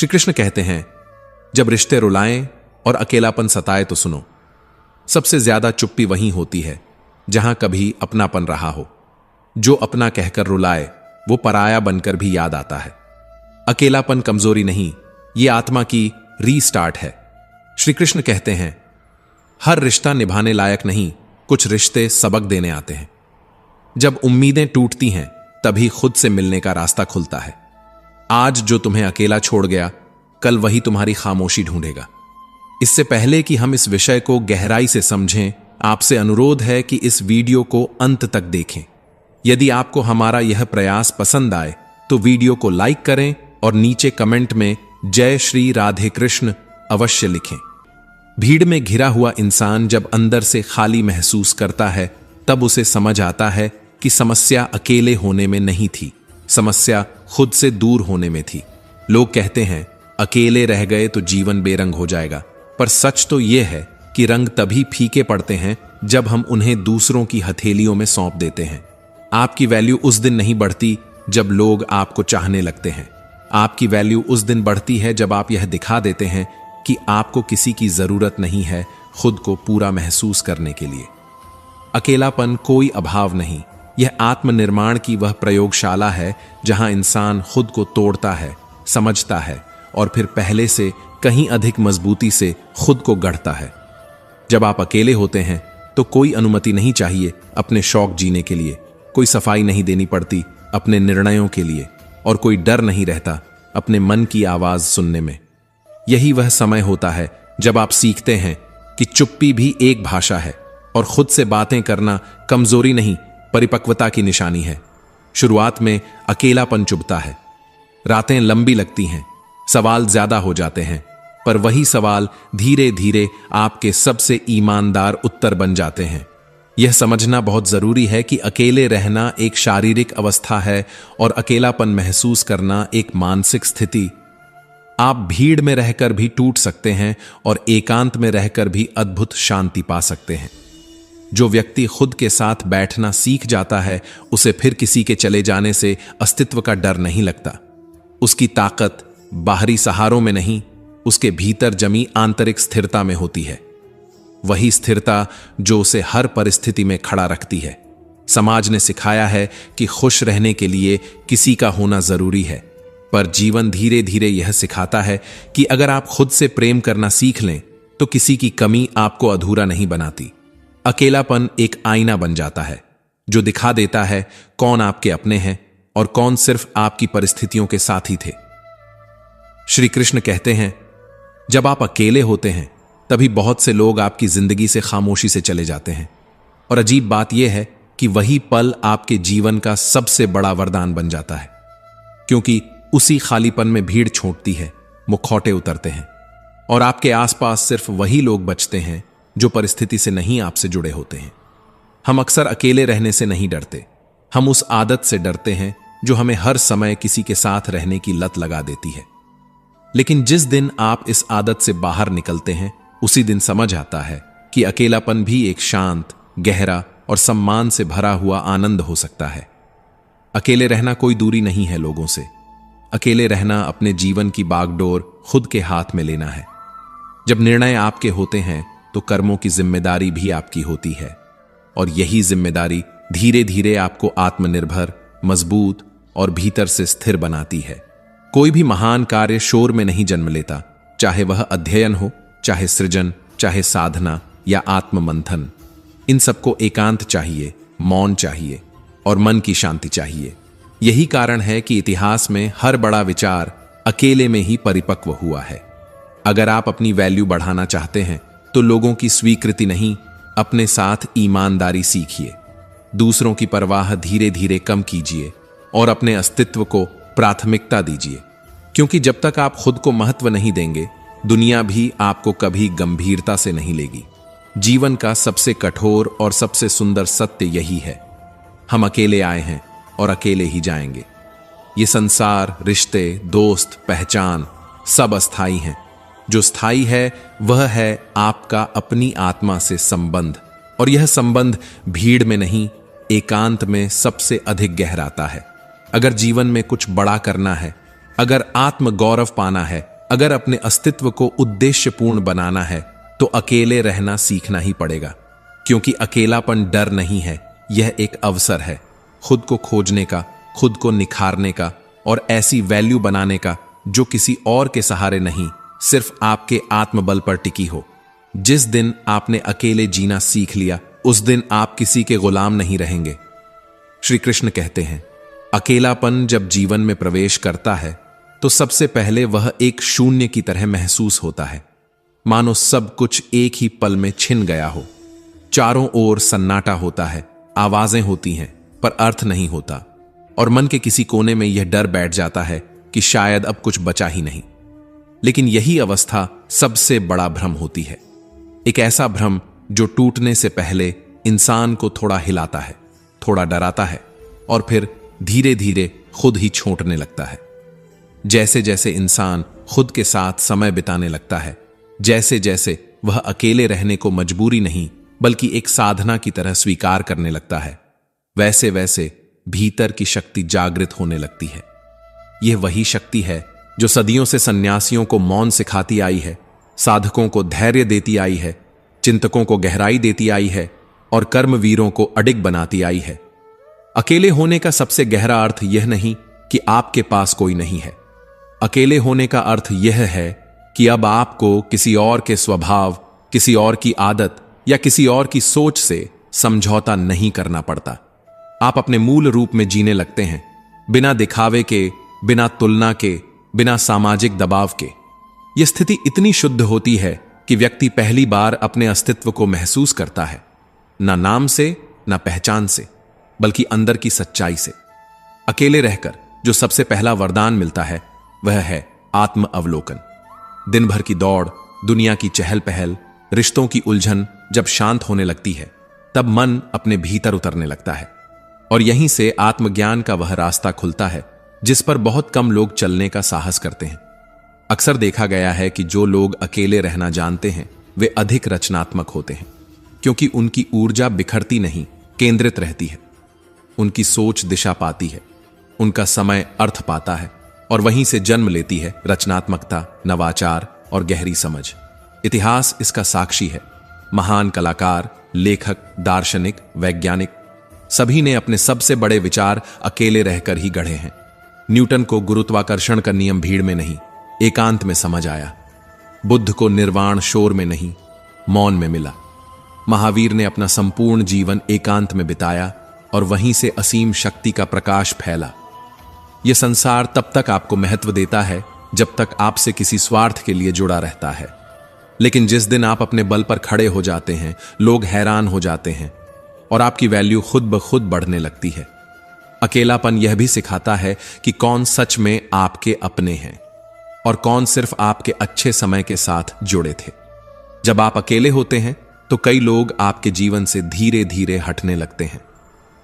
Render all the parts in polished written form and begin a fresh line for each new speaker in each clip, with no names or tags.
श्री कृष्ण कहते हैं, जब रिश्ते रुलाएं और अकेलापन सताए तो सुनो। सबसे ज्यादा चुप्पी वहीं होती है जहां कभी अपनापन रहा हो। जो अपना कहकर रुलाए वो पराया बनकर भी याद आता है। अकेलापन कमजोरी नहीं, ये आत्मा की रीस्टार्ट है। श्री कृष्ण कहते हैं, हर रिश्ता निभाने लायक नहीं, कुछ रिश्ते सबक देने आते हैं। जब उम्मीदें टूटती हैं तभी खुद से मिलने का रास्ता खुलता है। आज जो तुम्हें अकेला छोड़ गया, कल वही तुम्हारी खामोशी ढूंढेगा। इससे पहले कि हम इस विषय को गहराई से समझें, आपसे अनुरोध है कि इस वीडियो को अंत तक देखें। यदि आपको हमारा यह प्रयास पसंद आए तो वीडियो को लाइक करें और नीचे कमेंट में जय श्री राधे कृष्ण अवश्य लिखें। भीड़ में घिरा हुआ इंसान जब अंदर से खाली महसूस करता है तब उसे समझ आता है कि समस्या अकेले होने में नहीं थी, समस्या खुद से दूर होने में थी। लोग कहते हैं अकेले रह गए तो जीवन बेरंग हो जाएगा, पर सच तो यह है कि रंग तभी फीके पड़ते हैं जब हम उन्हें दूसरों की हथेलियों में सौंप देते हैं। आपकी वैल्यू उस दिन नहीं बढ़ती जब लोग आपको चाहने लगते हैं। आपकी वैल्यू उस दिन बढ़ती है जब आप यह दिखा देते हैं कि आपको किसी की जरूरत नहीं है खुद को पूरा महसूस करने के लिए। अकेलापन कोई अभाव नहीं, यह आत्मनिर्माण की वह प्रयोगशाला है जहां इंसान खुद को तोड़ता है, समझता है और फिर पहले से कहीं अधिक मजबूती से खुद को गढ़ता है। जब आप अकेले होते हैं तो कोई अनुमति नहीं चाहिए अपने शौक जीने के लिए, कोई सफाई नहीं देनी पड़ती अपने निर्णयों के लिए और कोई डर नहीं रहता अपने मन की आवाज सुनने में। यही वह समय होता है जब आप सीखते हैं कि चुप्पी भी एक भाषा है और खुद से बातें करना कमजोरी नहीं, परिपक्वता की निशानी है। शुरुआत में अकेलापन चुभता है, रातें लंबी लगती हैं, सवाल ज्यादा हो जाते हैं, पर वही सवाल धीरे धीरे आपके सबसे ईमानदार उत्तर बन जाते हैं। यह समझना बहुत जरूरी है कि अकेले रहना एक शारीरिक अवस्था है और अकेलापन महसूस करना एक मानसिक स्थिति। आप भीड़ में रहकर भी टूट सकते हैं और एकांत में रहकर भी अद्भुत शांति पा सकते हैं। जो व्यक्ति खुद के साथ बैठना सीख जाता है उसे फिर किसी के चले जाने से अस्तित्व का डर नहीं लगता। उसकी ताकत बाहरी सहारों में नहीं, उसके भीतर जमी आंतरिक स्थिरता में होती है। वही स्थिरता जो उसे हर परिस्थिति में खड़ा रखती है। समाज ने सिखाया है कि खुश रहने के लिए किसी का होना जरूरी है, पर जीवन धीरे धीरे यह सिखाता है कि अगर आप खुद से प्रेम करना सीख लें तो किसी की कमी आपको अधूरा नहीं बनाती। अकेलापन एक आईना बन जाता है जो दिखा देता है कौन आपके अपने हैं और कौन सिर्फ आपकी परिस्थितियों के साथी थे। श्री कृष्ण कहते हैं, जब आप अकेले होते हैं तभी बहुत से लोग आपकी जिंदगी से खामोशी से चले जाते हैं और अजीब बात यह है कि वही पल आपके जीवन का सबसे बड़ा वरदान बन जाता है, क्योंकि उसी खालीपन में भीड़ छोड़ती है, मुखौटे उतरते हैं और आपके आसपास सिर्फ वही लोग बचते हैं जो परिस्थिति से नहीं आपसे जुड़े होते हैं। हम अक्सर अकेले रहने से नहीं डरते, हम उस आदत से डरते हैं जो हमें हर समय किसी के साथ रहने की लत लगा देती है। लेकिन जिस दिन आप इस आदत से बाहर निकलते हैं उसी दिन समझ आता है कि अकेलापन भी एक शांत, गहरा और सम्मान से भरा हुआ आनंद हो सकता है। अकेले रहना कोई दूरी नहीं है लोगों से। अकेले रहना अपने जीवन की बागडोर खुद के हाथ में लेना है। जब निर्णय आपके होते हैं तो कर्मों की जिम्मेदारी भी आपकी होती है और यही जिम्मेदारी धीरे धीरे आपको आत्मनिर्भर, मजबूत और भीतर से स्थिर बनाती है। कोई भी महान कार्य शोर में नहीं जन्म लेता, चाहे वह अध्ययन हो, चाहे सृजन, चाहे साधना या आत्ममंथन। इन सबको एकांत चाहिए, मौन चाहिए और मन की शांति चाहिए। यही कारण है कि इतिहास में हर बड़ा विचार अकेले में ही परिपक्व हुआ है। अगर आप अपनी वैल्यू बढ़ाना चाहते हैं तो लोगों की स्वीकृति नहीं, अपने साथ ईमानदारी सीखिए। दूसरों की परवाह धीरे धीरे कम कीजिए और अपने अस्तित्व को प्राथमिकता दीजिए, क्योंकि जब तक आप खुद को महत्व नहीं देंगे दुनिया भी आपको कभी गंभीरता से नहीं लेगी। जीवन का सबसे कठोर और सबसे सुंदर सत्य यही है, हम अकेले आए हैं और अकेले ही जाएंगे। ये संसार, रिश्ते, दोस्त, पहचान सब अस्थाई हैं। जो स्थायी है वह है आपका अपनी आत्मा से संबंध, और यह संबंध भीड़ में नहीं, एकांत में सबसे अधिक गहराता है। अगर जीवन में कुछ बड़ा करना है, अगर आत्म गौरव पाना है, अगर अपने अस्तित्व को उद्देश्यपूर्ण बनाना है, तो अकेले रहना सीखना ही पड़ेगा। क्योंकि अकेलापन डर नहीं है, यह एक अवसर है खुद को खोजने का, खुद को निखारने का और ऐसी वैल्यू बनाने का जो किसी और के सहारे नहीं, सिर्फ आपके आत्मबल पर टिकी हो। जिस दिन आपने अकेले जीना सीख लिया, उस दिन आप किसी के गुलाम नहीं रहेंगे। श्री कृष्ण कहते हैं, अकेलापन जब जीवन में प्रवेश करता है तो सबसे पहले वह एक शून्य की तरह महसूस होता है, मानो सब कुछ एक ही पल में छिन गया हो। चारों ओर सन्नाटा होता है, आवाजें होती हैं पर अर्थ नहीं होता, और मन के किसी कोने में यह डर बैठ जाता है कि शायद अब कुछ बचा ही नहीं। लेकिन यही अवस्था सबसे बड़ा भ्रम होती है, एक ऐसा भ्रम जो टूटने से पहले इंसान को थोड़ा हिलाता है, थोड़ा डराता है और फिर धीरे धीरे खुद ही छोंटने लगता है। जैसे जैसे इंसान खुद के साथ समय बिताने लगता है, जैसे जैसे वह अकेले रहने को मजबूरी नहीं बल्कि एक साधना की तरह स्वीकार करने लगता है, वैसे वैसे भीतर की शक्ति जागृत होने लगती है। यह वही शक्ति है जो सदियों से सन्यासियों को मौन सिखाती आई है, साधकों को धैर्य देती आई है, चिंतकों को गहराई देती आई है और कर्मवीरों को अडिग बनाती आई है। अकेले होने का सबसे गहरा अर्थ यह नहीं कि आपके पास कोई नहीं है। अकेले होने का अर्थ यह है कि अब आपको किसी और के स्वभाव, किसी और की आदत या किसी और की सोच से समझौता नहीं करना पड़ता। आप अपने मूल रूप में जीने लगते हैं, बिना दिखावे के, बिना तुलना के, बिना सामाजिक दबाव के। यह स्थिति इतनी शुद्ध होती है कि व्यक्ति पहली बार अपने अस्तित्व को महसूस करता है, ना नाम से, ना पहचान से, बल्कि अंदर की सच्चाई से। अकेले रहकर जो सबसे पहला वरदान मिलता है वह है आत्म अवलोकन। दिन भर की दौड़, दुनिया की चहल पहल, रिश्तों की उलझन जब शांत होने लगती है, तब मन अपने भीतर उतरने लगता है और यहीं से आत्मज्ञान का वह रास्ता खुलता है जिस पर बहुत कम लोग चलने का साहस करते हैं। अक्सर देखा गया है कि जो लोग अकेले रहना जानते हैं वे अधिक रचनात्मक होते हैं, क्योंकि उनकी ऊर्जा बिखरती नहीं, केंद्रित रहती है। उनकी सोच दिशा पाती है, उनका समय अर्थ पाता है और वहीं से जन्म लेती है रचनात्मकता, नवाचार और गहरी समझ। इतिहास इसका साक्षी है। महान कलाकार, लेखक, दार्शनिक, वैज्ञानिक सभी ने अपने सबसे बड़े विचार अकेले रहकर ही गढ़े हैं। न्यूटन को गुरुत्वाकर्षण का नियम भीड़ में नहीं, एकांत में समझ आया। बुद्ध को निर्वाण शोर में नहीं, मौन में मिला। महावीर ने अपना संपूर्ण जीवन एकांत में बिताया और वहीं से असीम शक्ति का प्रकाश फैला। यह संसार तब तक आपको महत्व देता है जब तक आपसे किसी स्वार्थ के लिए जुड़ा रहता है, लेकिन जिस दिन आप अपने बल पर खड़े हो जाते हैं, लोग हैरान हो जाते हैं और आपकी वैल्यू खुद ब खुद बढ़ने लगती है। अकेलापन यह भी सिखाता है कि कौन सच में आपके अपने हैं और कौन सिर्फ आपके अच्छे समय के साथ जुड़े थे। जब आप अकेले होते हैं तो कई लोग आपके जीवन से धीरे धीरे हटने लगते हैं।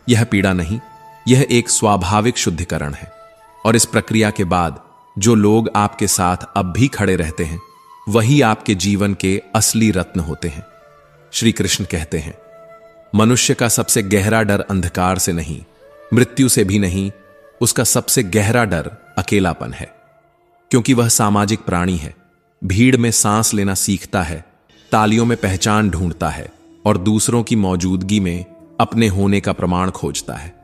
यह पीड़ा नहीं, यह एक स्वाभाविक शुद्धिकरण है। और इस प्रक्रिया के बाद जो लोग आपके साथ अब भी खड़े रहते हैं, वही आपके जीवन के असली रत्न होते हैं। श्री कृष्ण कहते हैं, मनुष्य का सबसे गहरा डर अंधकार से नहीं, मृत्यु से भी नहीं, उसका सबसे गहरा डर अकेलापन है। क्योंकि वह सामाजिक प्राणी है, भीड़ में सांस लेना सीखता है, तालियों में पहचान ढूंढता है और दूसरों की मौजूदगी में अपने होने का प्रमाण खोजता है।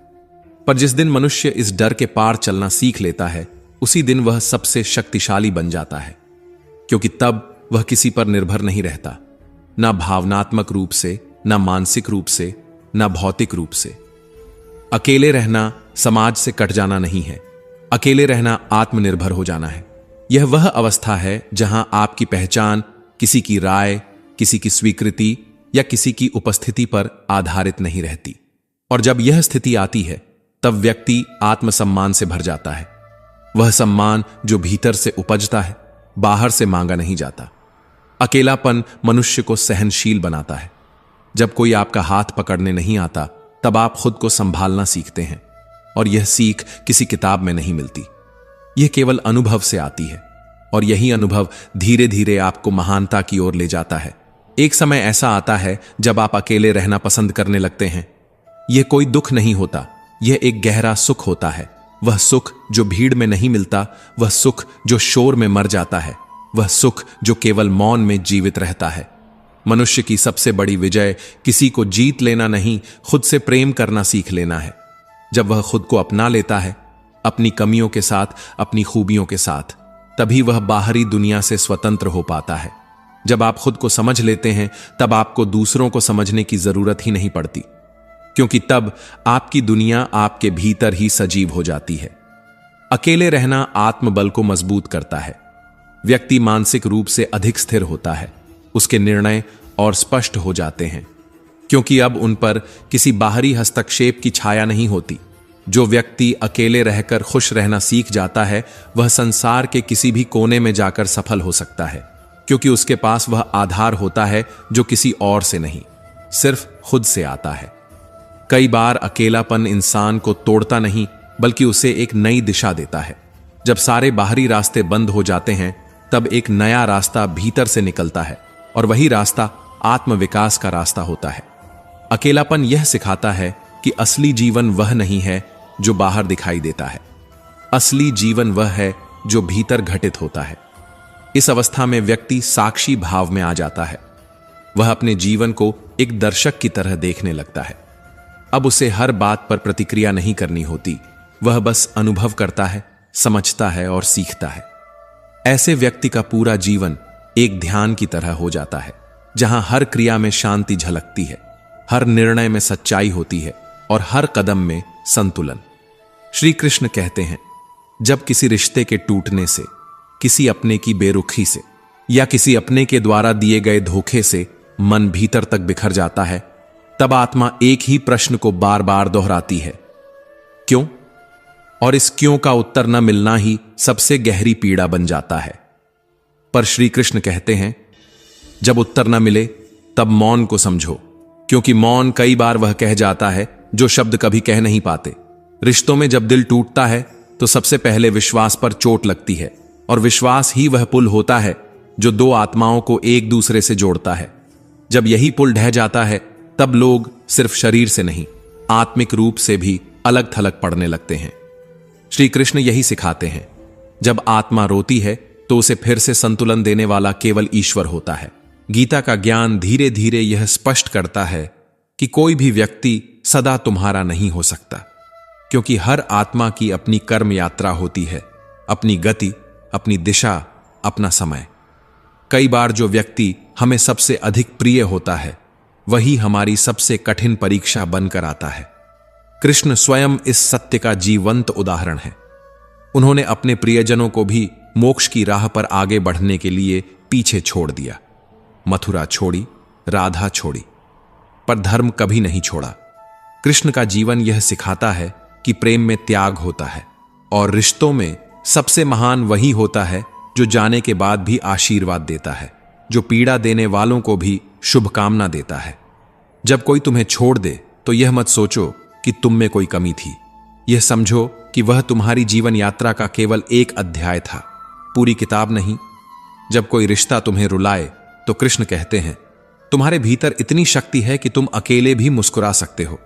पर जिस दिन मनुष्य इस डर के पार चलना सीख लेता है, उसी दिन वह सबसे शक्तिशाली बन जाता है। क्योंकि तब वह किसी पर निर्भर नहीं रहता, ना भावनात्मक रूप से, ना मानसिक रूप से, ना भौतिक रूप से। अकेले रहना समाज से कट जाना नहीं है, अकेले रहना आत्मनिर्भर हो जाना है। यह वह अवस्था है जहां आपकी पहचान किसी की राय, किसी की स्वीकृति या किसी की उपस्थिति पर आधारित नहीं रहती। और जब यह स्थिति आती है तब व्यक्ति आत्मसम्मान से भर जाता है। वह सम्मान जो भीतर से उपजता है, बाहर से मांगा नहीं जाता। अकेलापन मनुष्य को सहनशील बनाता है। जब कोई आपका हाथ पकड़ने नहीं आता, तब आप खुद को संभालना सीखते हैं और यह सीख किसी किताब में नहीं मिलती। यह केवल अनुभव से आती है और यही अनुभव धीरे धीरे आपको महानता की ओर ले जाता है। एक समय ऐसा आता है जब आप अकेले रहना पसंद करने लगते हैं। यह कोई दुख नहीं होता, यह एक गहरा सुख होता है, वह सुख जो भीड़ में नहीं मिलता, वह सुख जो शोर में मर जाता है, वह सुख जो केवल मौन में जीवित रहता है। मनुष्य की सबसे बड़ी विजय किसी को जीत लेना नहीं, खुद से प्रेम करना सीख लेना है। जब वह खुद को अपना लेता है, अपनी कमियों के साथ, अपनी खूबियों के साथ, तभी वह बाहरी दुनिया से स्वतंत्र हो पाता है। जब आप खुद को समझ लेते हैं, तब आपको दूसरों को समझने की जरूरत ही नहीं पड़ती, क्योंकि तब आपकी दुनिया आपके भीतर ही सजीव हो जाती है। अकेले रहना आत्मबल को मजबूत करता है। व्यक्ति मानसिक रूप से अधिक स्थिर होता है, उसके निर्णय और स्पष्ट हो जाते हैं, क्योंकि अब उन पर किसी बाहरी हस्तक्षेप की छाया नहीं होती। जो व्यक्ति अकेले रहकर खुश रहना सीख जाता है, वह संसार के किसी भी कोने में जाकर सफल हो सकता है, क्योंकि उसके पास वह आधार होता है जो किसी और से नहीं, सिर्फ खुद से आता है। कई बार अकेलापन इंसान को तोड़ता नहीं, बल्कि उसे एक नई दिशा देता है। जब सारे बाहरी रास्ते बंद हो जाते हैं, तब एक नया रास्ता भीतर से निकलता है, और वही रास्ता आत्मविकास का रास्ता होता है। अकेलापन यह सिखाता है कि असली जीवन वह नहीं है जो बाहर दिखाई देता है। असली जीवन वह है जो भीतर घटित होता है। इस अवस्था में व्यक्ति साक्षी भाव में आ जाता है। वह अपने जीवन को एक दर्शक की तरह देखने लगता है। अब उसे हर बात पर प्रतिक्रिया नहीं करनी होती, वह बस अनुभव करता है, समझता है और सीखता है। ऐसे व्यक्ति का पूरा जीवन एक ध्यान की तरह हो जाता है, जहां हर क्रिया में शांति झलकती है, हर निर्णय में सच्चाई होती है और हर कदम में संतुलन। श्री कृष्ण कहते हैं, जब किसी रिश्ते के टूटने से, किसी अपने की बेरुखी से या किसी अपने के द्वारा दिए गए धोखे से मन भीतर तक बिखर जाता है, तब आत्मा एक ही प्रश्न को बार बार दोहराती है, क्यों? और इस क्यों का उत्तर न मिलना ही सबसे गहरी पीड़ा बन जाता है। पर श्री कृष्ण कहते हैं, जब उत्तर न मिले तब मौन को समझो, क्योंकि मौन कई बार वह कह जाता है जो शब्द कभी कह नहीं पाते। रिश्तों में जब दिल टूटता है तो सबसे पहले विश्वास पर चोट लगती है, और विश्वास ही वह पुल होता है जो दो आत्माओं को एक दूसरे से जोड़ता है। जब यही पुल ढह जाता है, तब लोग सिर्फ शरीर से नहीं, आत्मिक रूप से भी अलग थलग पड़ने लगते हैं। श्री कृष्ण यही सिखाते हैं, जब आत्मा रोती है तो उसे फिर से संतुलन देने वाला केवल ईश्वर होता है। गीता का ज्ञान धीरे धीरे यह स्पष्ट करता है कि कोई भी व्यक्ति सदा तुम्हारा नहीं हो सकता, क्योंकि हर आत्मा की अपनी कर्म यात्रा होती है, अपनी गति, अपनी दिशा, अपना समय। कई बार जो व्यक्ति हमें सबसे अधिक प्रिय होता है, वही हमारी सबसे कठिन परीक्षा बनकर आता है। कृष्ण स्वयं इस सत्य का जीवंत उदाहरण है। उन्होंने अपने प्रियजनों को भी मोक्ष की राह पर आगे बढ़ने के लिए पीछे छोड़ दिया। मथुरा छोड़ी, राधा छोड़ी, पर धर्म कभी नहीं छोड़ा। कृष्ण का जीवन यह सिखाता है कि प्रेम में त्याग होता है, और रिश्तों में सबसे महान वही होता है जो जाने के बाद भी आशीर्वाद देता है, जो पीड़ा देने वालों को भी शुभकामना देता है। जब कोई तुम्हें छोड़ दे तो यह मत सोचो कि तुम में कोई कमी थी। यह समझो कि वह तुम्हारी जीवन यात्रा का केवल एक अध्याय था, पूरी किताब नहीं। जब कोई रिश्ता तुम्हें रुलाए तो कृष्ण कहते हैं, तुम्हारे भीतर इतनी शक्ति है कि तुम अकेले भी मुस्कुरा सकते हो,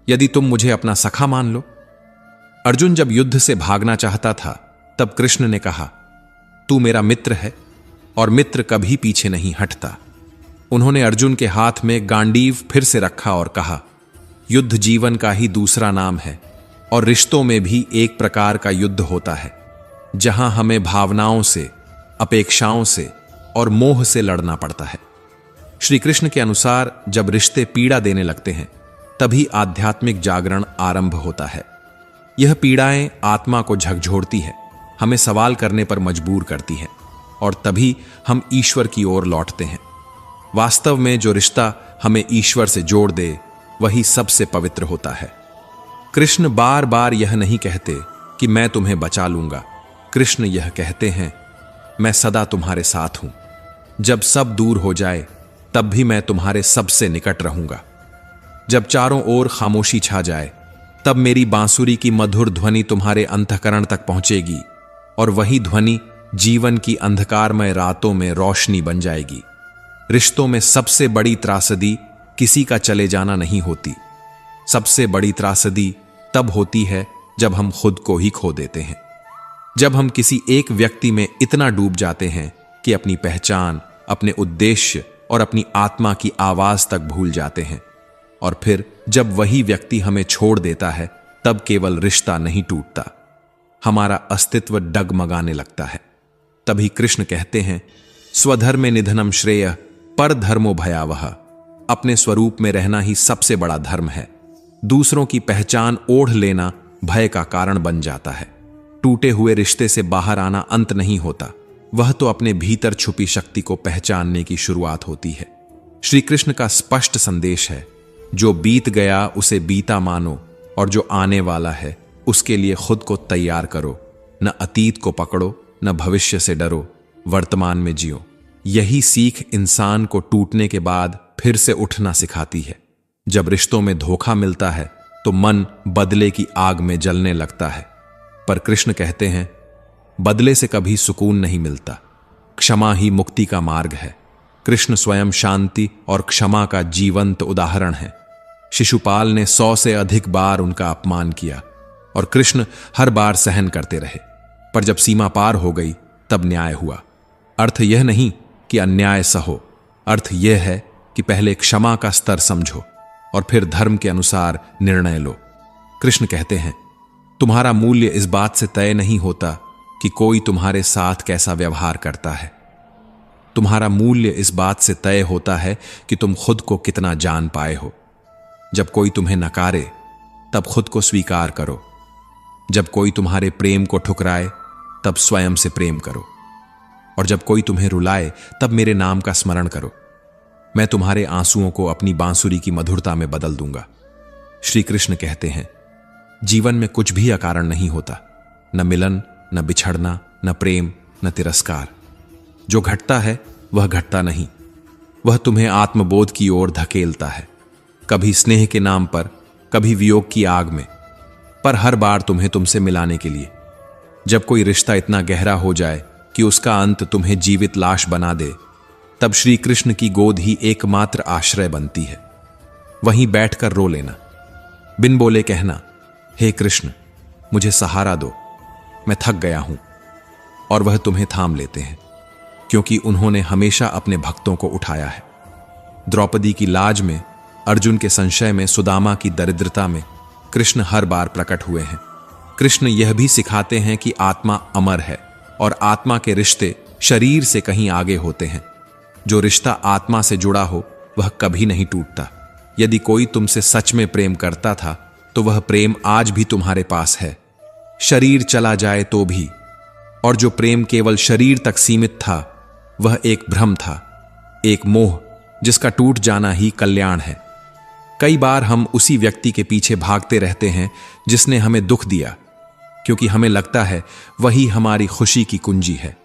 यदि तुम मुझे अपना सखा मान लो। अर्जुन जब युद्ध से भागना चाहता था, तब कृष्ण ने कहा, तू मेरा मित्र है और मित्र कभी पीछे नहीं हटता। उन्होंने अर्जुन के हाथ में गांडीव फिर से रखा और कहा, युद्ध जीवन का ही दूसरा नाम है, और रिश्तों में भी एक प्रकार का युद्ध होता है, जहां हमें भावनाओं से, अपेक्षाओं से और मोह से लड़ना पड़ता है। श्री कृष्ण के अनुसार जब रिश्ते पीड़ा देने लगते हैं, तभी आध्यात्मिक जागरण आरंभ होता है। यह पीड़ाएं आत्मा को झकझोरती है, हमें सवाल करने पर मजबूर करती है, और तभी हम ईश्वर की ओर लौटते हैं। वास्तव में जो रिश्ता हमें ईश्वर से जोड़ दे, वही सबसे पवित्र होता है। कृष्ण बार बार यह नहीं कहते कि मैं तुम्हें बचा लूंगा। कृष्ण यह कहते हैं, मैं सदा तुम्हारे साथ हूं। जब सब दूर हो जाए, तब भी मैं तुम्हारे सबसे निकट रहूंगा। जब चारों ओर खामोशी छा जाए, तब मेरी बांसुरी की मधुर ध्वनि तुम्हारे अंतःकरण तक पहुंचेगी, और वही ध्वनि जीवन की अंधकारमय रातों में रोशनी बन जाएगी। रिश्तों में सबसे बड़ी त्रासदी किसी का चले जाना नहीं होती। सबसे बड़ी त्रासदी तब होती है जब हम खुद को ही खो देते हैं, जब हम किसी एक व्यक्ति में इतना डूब जाते हैं कि अपनी पहचान, अपने उद्देश्य और अपनी आत्मा की आवाज तक भूल जाते हैं। और फिर जब वही व्यक्ति हमें छोड़ देता है, तब केवल रिश्ता नहीं टूटता, हमारा अस्तित्व डगमगाने लगता है। तभी कृष्ण कहते हैं, स्वधर्मे निधनम श्रेय पर धर्मो भयावह। अपने स्वरूप में रहना ही सबसे बड़ा धर्म है। दूसरों की पहचान ओढ़ लेना भय का कारण बन जाता है। टूटे हुए रिश्ते से बाहर आना अंत नहीं होता, वह तो अपने भीतर छुपी शक्ति को पहचानने की शुरुआत होती है। श्री कृष्ण का स्पष्ट संदेश है, जो बीत गया उसे बीता मानो, और जो आने वाला है उसके लिए खुद को तैयार करो। न अतीत को पकड़ो, न भविष्य से डरो, वर्तमान में जियो। यही सीख इंसान को टूटने के बाद फिर से उठना सिखाती है। जब रिश्तों में धोखा मिलता है तो मन बदले की आग में जलने लगता है, पर कृष्ण कहते हैं, बदले से कभी सुकून नहीं मिलता, क्षमा ही मुक्ति का मार्ग है। कृष्ण स्वयं शांति और क्षमा का जीवंत उदाहरण है। शिशुपाल ने 100 से अधिक बार उनका अपमान किया और कृष्ण हर बार सहन करते रहे, पर जब सीमा पार हो गई तब न्याय हुआ। अर्थ यह नहीं कि अन्याय सहो, अर्थ यह है कि पहले क्षमा का स्तर समझो और फिर धर्म के अनुसार निर्णय लो। कृष्ण कहते हैं, तुम्हारा मूल्य इस बात से तय नहीं होता कि कोई तुम्हारे साथ कैसा व्यवहार करता है। तुम्हारा मूल्य इस बात से तय होता है कि तुम खुद को कितना जान पाए हो। जब कोई तुम्हें नकारे तब खुद को स्वीकार करो। जब कोई तुम्हारे प्रेम को ठुकराए तब स्वयं से प्रेम करो। और जब कोई तुम्हें रुलाए तब मेरे नाम का स्मरण करो। मैं तुम्हारे आंसुओं को अपनी बांसुरी की मधुरता में बदल दूंगा। श्री कृष्ण कहते हैं, जीवन में कुछ भी अकारण नहीं होता, न मिलन, न बिछड़ना, न प्रेम, न तिरस्कार। जो घटता है वह घटता नहीं, वह तुम्हें आत्मबोध की ओर धकेलता है, कभी स्नेह के नाम पर, कभी वियोग की आग में, पर हर बार तुम्हें तुमसे मिलाने के लिए। जब कोई रिश्ता इतना गहरा हो जाए कि उसका अंत तुम्हें जीवित लाश बना दे, तब श्री कृष्ण की गोद ही एकमात्र आश्रय बनती है। वहीं बैठकर रो लेना, बिन बोले कहना, हे कृष्ण मुझे सहारा दो, मैं थक गया हूं। और वह तुम्हें थाम लेते हैं, क्योंकि उन्होंने हमेशा अपने भक्तों को उठाया है। द्रौपदी की लाज में, अर्जुन के संशय में, सुदामा की दरिद्रता में कृष्ण हर बार प्रकट हुए हैं। कृष्ण यह भी सिखाते हैं कि आत्मा अमर है और आत्मा के रिश्ते शरीर से कहीं आगे होते हैं। जो रिश्ता आत्मा से जुड़ा हो वह कभी नहीं टूटता। यदि कोई तुमसे सच में प्रेम करता था तो वह प्रेम आज भी तुम्हारे पास है, शरीर चला जाए तो भी। और जो प्रेम केवल शरीर तक सीमित था वह एक भ्रम था, एक मोह, जिसका टूट जाना ही कल्याण है। कई बार हम उसी व्यक्ति के पीछे भागते रहते हैं जिसने हमें दुख दिया, क्योंकि हमें लगता है वही हमारी खुशी की कुंजी है।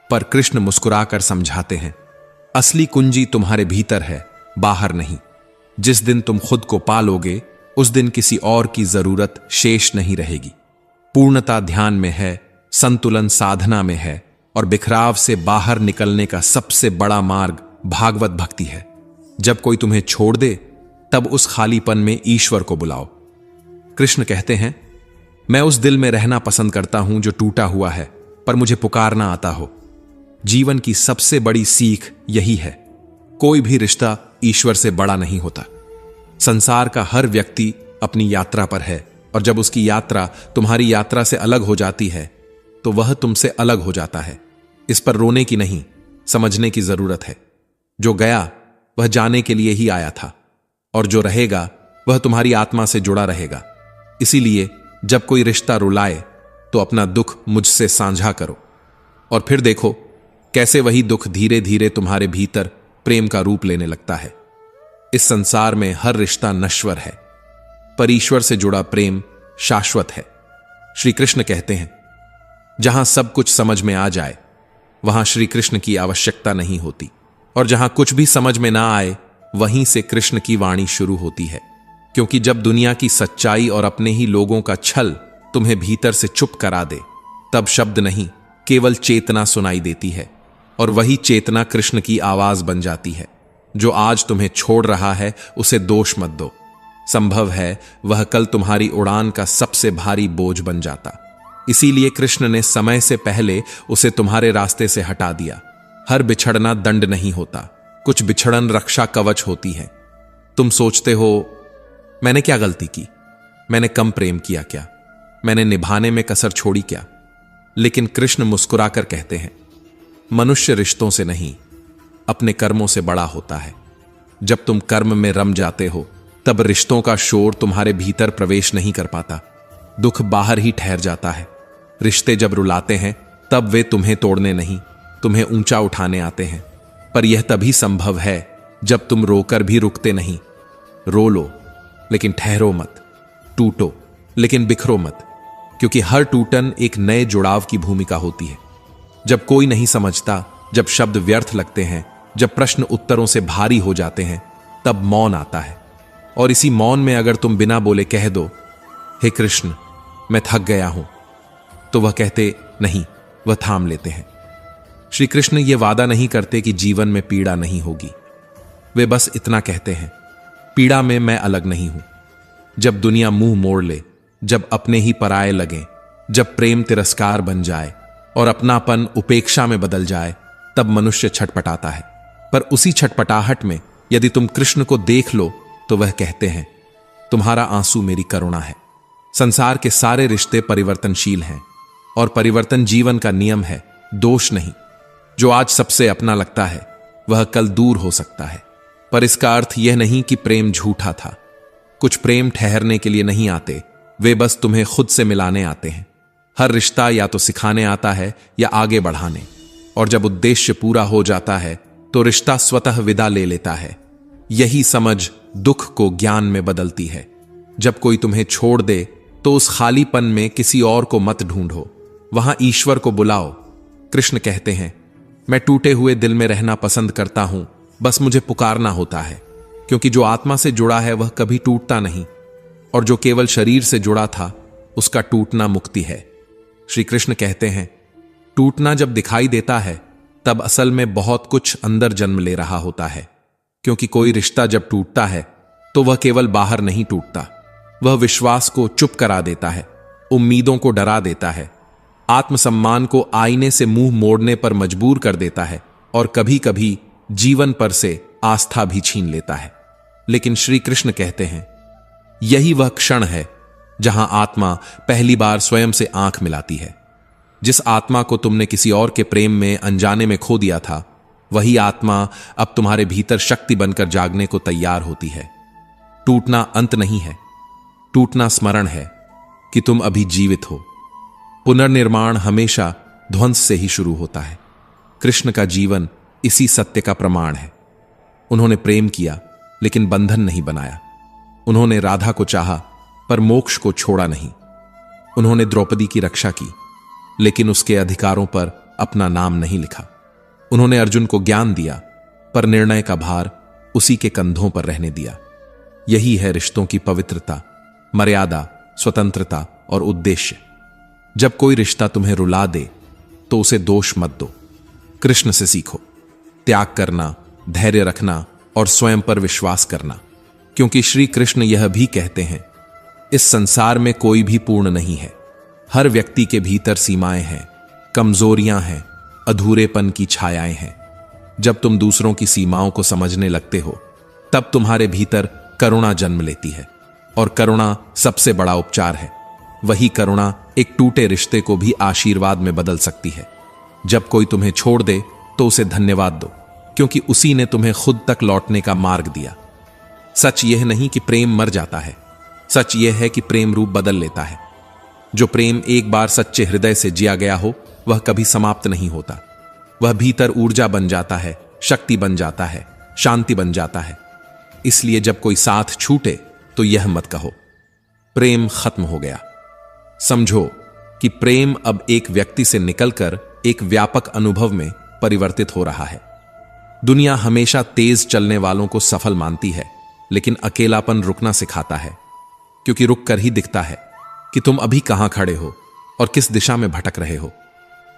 पर कृष्ण मुस्कुराकर समझाते हैं, असली कुंजी तुम्हारे भीतर है, बाहर नहीं। जिस दिन तुम खुद को पालोगे उस दिन किसी और की जरूरत शेष नहीं रहेगी। पूर्णता ध्यान में है, संतुलन साधना में है, और बिखराव से बाहर निकलने का सबसे बड़ा मार्ग भागवत भक्ति है। जब कोई तुम्हें छोड़ दे तब उस खालीपन में ईश्वर को बुलाओ। कृष्ण कहते हैं, मैं उस दिल में रहना पसंद करता हूं जो टूटा हुआ है पर मुझे पुकारना आता हो। जीवन की सबसे बड़ी सीख यही है, कोई भी रिश्ता ईश्वर से बड़ा नहीं होता। संसार का हर व्यक्ति अपनी यात्रा पर है, और जब उसकी यात्रा तुम्हारी यात्रा से अलग हो जाती है तो वह तुमसे अलग हो जाता है। इस पर रोने की नहीं, समझने की जरूरत है। जो गया वह जाने के लिए ही आया था, और जो रहेगा वह तुम्हारी आत्मा से जुड़ा रहेगा। इसीलिए जब कोई रिश्ता रुलाए तो अपना दुख मुझसे साझा करो, और फिर देखो कैसे वही दुख धीरे धीरे तुम्हारे भीतर प्रेम का रूप लेने लगता है। इस संसार में हर रिश्ता नश्वर है, पर ईश्वर से जुड़ा प्रेम शाश्वत है। श्री कृष्ण कहते हैं, जहां सब कुछ समझ में आ जाए वहां श्री कृष्ण की आवश्यकता नहीं होती, और जहां कुछ भी समझ में ना आए वहीं से कृष्ण की वाणी शुरू होती है। क्योंकि जब दुनिया की सच्चाई और अपने ही लोगों का छल तुम्हें भीतर से चुप करा दे, तब शब्द नहीं केवल चेतना सुनाई देती है, और वही चेतना कृष्ण की आवाज बन जाती है। जो आज तुम्हें छोड़ रहा है उसे दोष मत दो, संभव है वह कल तुम्हारी उड़ान का सबसे भारी बोझ बन जाता। इसीलिए कृष्ण ने समय से पहले उसे तुम्हारे रास्ते से हटा दिया। हर बिछड़ना दंड नहीं होता, कुछ बिछड़न रक्षा कवच होती है। तुम सोचते हो मैंने क्या गलती की, मैंने कम प्रेम किया क्या, मैंने निभाने में कसर छोड़ी क्या? लेकिन कृष्ण मुस्कुराकर कहते हैं, मनुष्य रिश्तों से नहीं, अपने कर्मों से बड़ा होता है। जब तुम कर्म में रम जाते हो तब रिश्तों का शोर तुम्हारे भीतर प्रवेश नहीं कर पाता, दुख बाहर ही ठहर जाता है। रिश्ते जब रुलाते हैं तब वे तुम्हें तोड़ने नहीं, तुम्हें ऊंचा उठाने आते हैं। पर यह तभी संभव है जब तुम रोकर भी रुकते नहीं। रो लो लेकिन ठहरो मत, टूटो लेकिन बिखरो मत, क्योंकि हर टूटन एक नए जुड़ाव की भूमिका होती है। जब कोई नहीं समझता, जब शब्द व्यर्थ लगते हैं, जब प्रश्न उत्तरों से भारी हो जाते हैं, तब मौन आता है। और इसी मौन में अगर तुम बिना बोले कह दो, हे कृष्ण मैं थक गया हूं, तो वह कहते नहीं, वह थाम लेते हैं। श्री कृष्ण यह वादा नहीं करते कि जीवन में पीड़ा नहीं होगी, वे बस इतना कहते हैं, पीड़ा में मैं अलग नहीं हूं। जब दुनिया मुंह मोड़ ले, जब अपने ही पराये लगें, जब प्रेम तिरस्कार बन जाए और अपनापन उपेक्षा में बदल जाए, तब मनुष्य छटपटाता है। पर उसी छटपटाहट में यदि तुम कृष्ण को देख लो तो वह कहते हैं, तुम्हारा आंसू मेरी करुणा है। संसार के सारे रिश्ते परिवर्तनशील हैं और परिवर्तन जीवन का नियम है, दोष नहीं। जो आज सबसे अपना लगता है वह कल दूर हो सकता है। पर इसका अर्थ यह नहीं कि प्रेम झूठा था। कुछ प्रेम ठहरने के लिए नहीं आते, वे बस तुम्हें खुद से मिलाने आते हैं। हर रिश्ता या तो सिखाने आता है या आगे बढ़ाने, और जब उद्देश्य पूरा हो जाता है तो रिश्ता स्वतः विदा ले लेता है। यही समझ दुख को ज्ञान में बदलती है। जब कोई तुम्हें छोड़ दे तो उस खालीपन में किसी और को मत ढूंढो, वहां ईश्वर को बुलाओ। कृष्ण कहते हैं, मैं टूटे हुए दिल में रहना पसंद करता हूं, बस मुझे पुकारना होता है, क्योंकि जो आत्मा से जुड़ा है वह कभी टूटता नहीं, और जो केवल शरीर से जुड़ा था उसका टूटना मुक्ति है। श्री कृष्ण कहते हैं, टूटना जब दिखाई देता है तब असल में बहुत कुछ अंदर जन्म ले रहा होता है। क्योंकि कोई रिश्ता जब टूटता है तो वह केवल बाहर नहीं टूटता, वह विश्वास को चुप करा देता है, उम्मीदों को डरा देता है, आत्मसम्मान को आईने से मुंह मोड़ने पर मजबूर कर देता है, और कभी कभी जीवन पर से आस्था भी छीन लेता है। लेकिन श्री कृष्ण कहते हैं, यही वह क्षण है जहां आत्मा पहली बार स्वयं से आंख मिलाती है। जिस आत्मा को तुमने किसी और के प्रेम में अनजाने में खो दिया था, वही आत्मा अब तुम्हारे भीतर शक्ति बनकर जागने को तैयार होती है। टूटना अंत नहीं है, टूटना स्मरण है कि तुम अभी जीवित हो। पुनर्निर्माण हमेशा ध्वंस से ही शुरू होता है। कृष्ण का जीवन इसी सत्य का प्रमाण है। उन्होंने प्रेम किया लेकिन बंधन नहीं बनाया। उन्होंने राधा को चाहा पर मोक्ष को छोड़ा नहीं। उन्होंने द्रौपदी की रक्षा की लेकिन उसके अधिकारों पर अपना नाम नहीं लिखा। उन्होंने अर्जुन को ज्ञान दिया पर निर्णय का भार उसी के कंधों पर रहने दिया। यही है रिश्तों की पवित्रता, मर्यादा, स्वतंत्रता और उद्देश्य। जब कोई रिश्ता तुम्हें रुला दे तो उसे दोष मत दो, कृष्ण से सीखो। त्याग करना, धैर्य रखना और स्वयं पर विश्वास करना, क्योंकि श्री कृष्ण यह भी कहते हैं, इस संसार में कोई भी पूर्ण नहीं है। हर व्यक्ति के भीतर सीमाएं हैं, कमजोरियां हैं, अधूरेपन की छायाएं हैं। जब तुम दूसरों की सीमाओं को समझने लगते हो तब तुम्हारे भीतर करुणा जन्म लेती है, और करुणा सबसे बड़ा उपचार है। वही करुणा एक टूटे रिश्ते को भी आशीर्वाद में बदल सकती है। जब कोई तुम्हें छोड़ दे तो उसे धन्यवाद दो, क्योंकि उसी ने तुम्हें खुद तक लौटने का मार्ग दिया। सच यह नहीं कि प्रेम मर जाता है, सच यह है कि प्रेम रूप बदल लेता है। जो प्रेम एक बार सच्चे हृदय से जिया गया हो वह कभी समाप्त नहीं होता। वह भीतर ऊर्जा बन जाता है, शक्ति बन जाता है, शांति बन जाता है। इसलिए जब कोई साथ छूटे तो यह मत कहो, प्रेम खत्म हो गया। समझो कि प्रेम अब एक व्यक्ति से निकलकर एक व्यापक अनुभव में परिवर्तित हो रहा है। दुनिया हमेशा तेज चलने वालों को सफल मानती है, लेकिन अकेलापन रुकना सिखाता है, क्योंकि रुक कर ही दिखता है कि तुम अभी कहां खड़े हो और किस दिशा में भटक रहे हो।